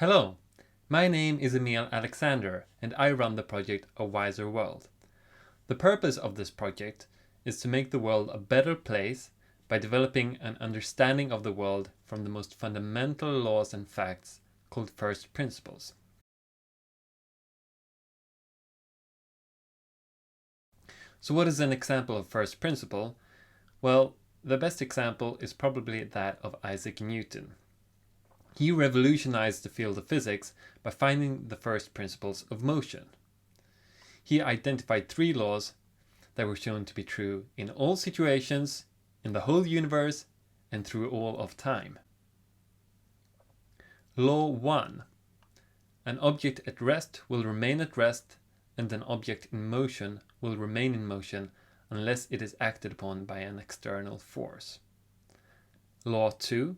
Hello, my name is Emil Alexander and I run the project A Wiser World. The purpose of this project is to make the world a better place by developing an understanding of the world from the most fundamental laws and facts called first principles. So what is an example of first principle? Well, the best example is probably that of Isaac Newton. He revolutionized the field of physics by finding the first principles of motion. He identified 3 laws that were shown to be true in all situations, in the whole universe, and through all of time. Law 1. An object at rest will remain at rest, and an object in motion will remain in motion unless it is acted upon by an external force. Law 2.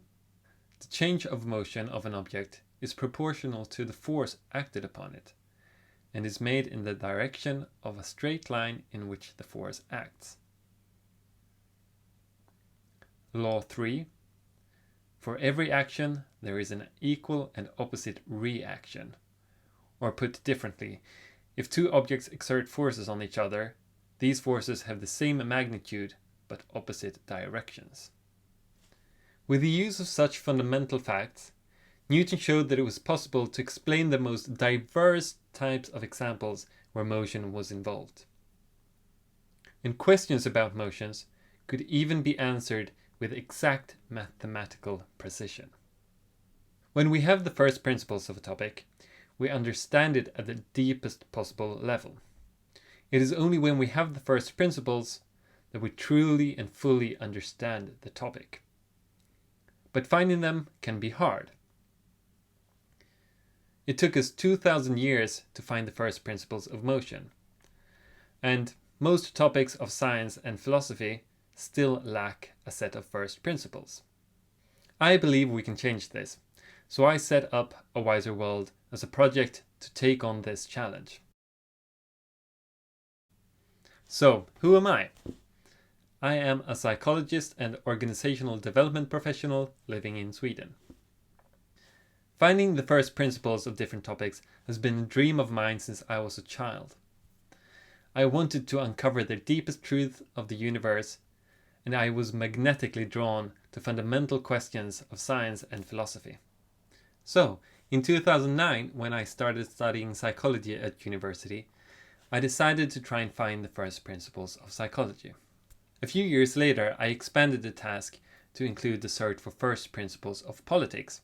The change of motion of an object is proportional to the force acted upon it, and is made in the direction of a straight line in which the force acts. Law 3. For every action, there is an equal and opposite reaction. Or put differently, if 2 objects exert forces on each other, these forces have the same magnitude but opposite directions. With the use of such fundamental facts, Newton showed that it was possible to explain the most diverse types of examples where motion was involved. And questions about motions could even be answered with exact mathematical precision. When we have the first principles of a topic, we understand it at the deepest possible level. It is only when we have the first principles that we truly and fully understand the topic. But finding them can be hard. It took us 2,000 years to find the first principles of motion. And most topics of science and philosophy still lack a set of first principles. I believe we can change this, so I set up A Wiser World as a project to take on this challenge. So, who am I? I am a psychologist and organizational development professional living in Sweden. Finding the first principles of different topics has been a dream of mine since I was a child. I wanted to uncover the deepest truth of the universe, and I was magnetically drawn to fundamental questions of science and philosophy. So, in 2009, when I started studying psychology at university, I decided to try and find the first principles of psychology. A few years later, I expanded the task to include the search for first principles of politics.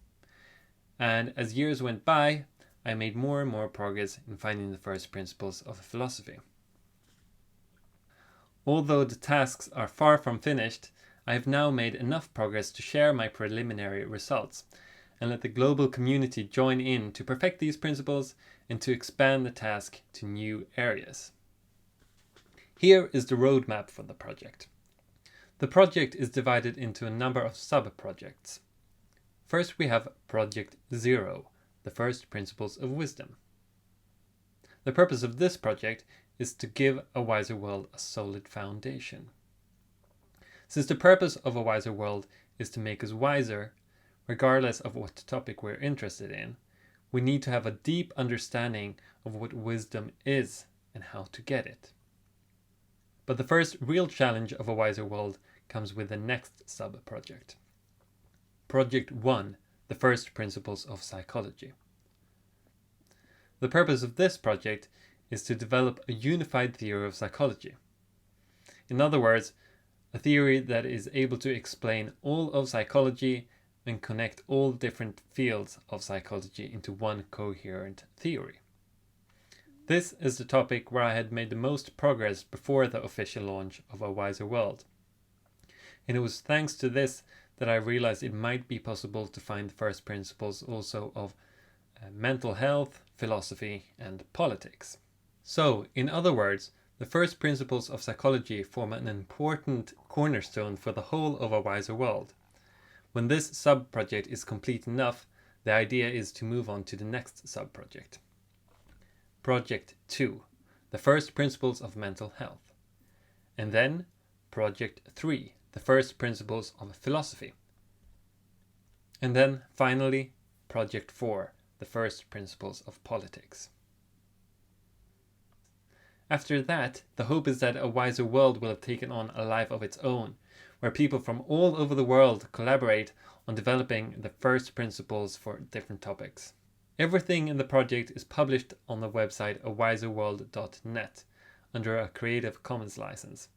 And as years went by, I made more and more progress in finding the first principles of philosophy. Although the tasks are far from finished, I have now made enough progress to share my preliminary results and let the global community join in to perfect these principles and to expand the task to new areas. Here is the roadmap for the project. The project is divided into a number of sub-projects. First we have Project 0, the first principles of wisdom. The purpose of this project is to give A Wiser World a solid foundation. Since the purpose of A Wiser World is to make us wiser, regardless of what topic we're interested in, we need to have a deep understanding of what wisdom is and how to get it. But the first real challenge of A Wiser World comes with the next sub-project. Project 1, the first principles of psychology. The purpose of this project is to develop a unified theory of psychology. In other words, a theory that is able to explain all of psychology and connect all different fields of psychology into one coherent theory. This is the topic where I had made the most progress before the official launch of A Wiser World. And it was thanks to this that I realized it might be possible to find the first principles also of mental health, philosophy, and politics. So, in other words, the first principles of psychology form an important cornerstone for the whole of A Wiser World. When this sub-project is complete enough, the idea is to move on to the next sub-project. Project 2, the first principles of mental health. And then Project 3, the first principles of philosophy. And then finally Project 4, the first principles of politics. After that, the hope is that a wiser world will have taken on a life of its own, where people from all over the world collaborate on developing the first principles for different topics. Everything in the project is published on the website awiserworld.net under a Creative Commons license.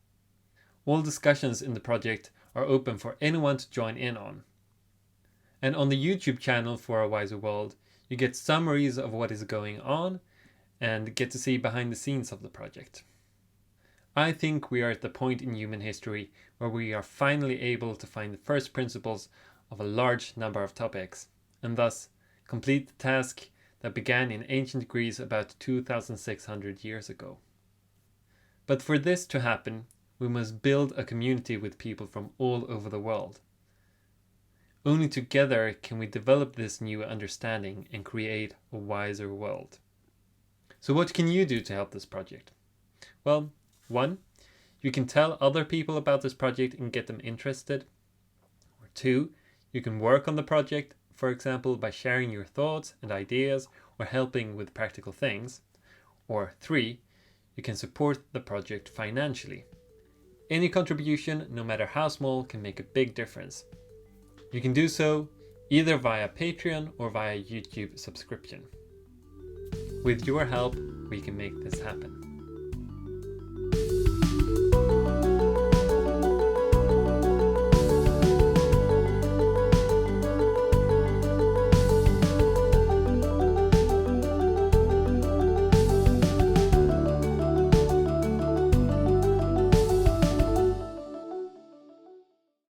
All discussions in the project are open for anyone to join in on. And on the YouTube channel for A Wiser World, you get summaries of what is going on and get to see behind the scenes of the project. I think we are at the point in human history where we are finally able to find the first principles of a large number of topics, and thus complete the task that began in ancient Greece about 2,600 years ago. But for this to happen, we must build a community with people from all over the world. Only together can we develop this new understanding and create a wiser world. So what can you do to help this project? Well, 1. You can tell other people about this project and get them interested. Or 2. You can work on the project, for example, by sharing your thoughts and ideas or helping with practical things. Or 3. You can support the project financially. Any contribution, no matter how small, can make a big difference. You can do so either via Patreon or via YouTube subscription. With your help, we can make this happen.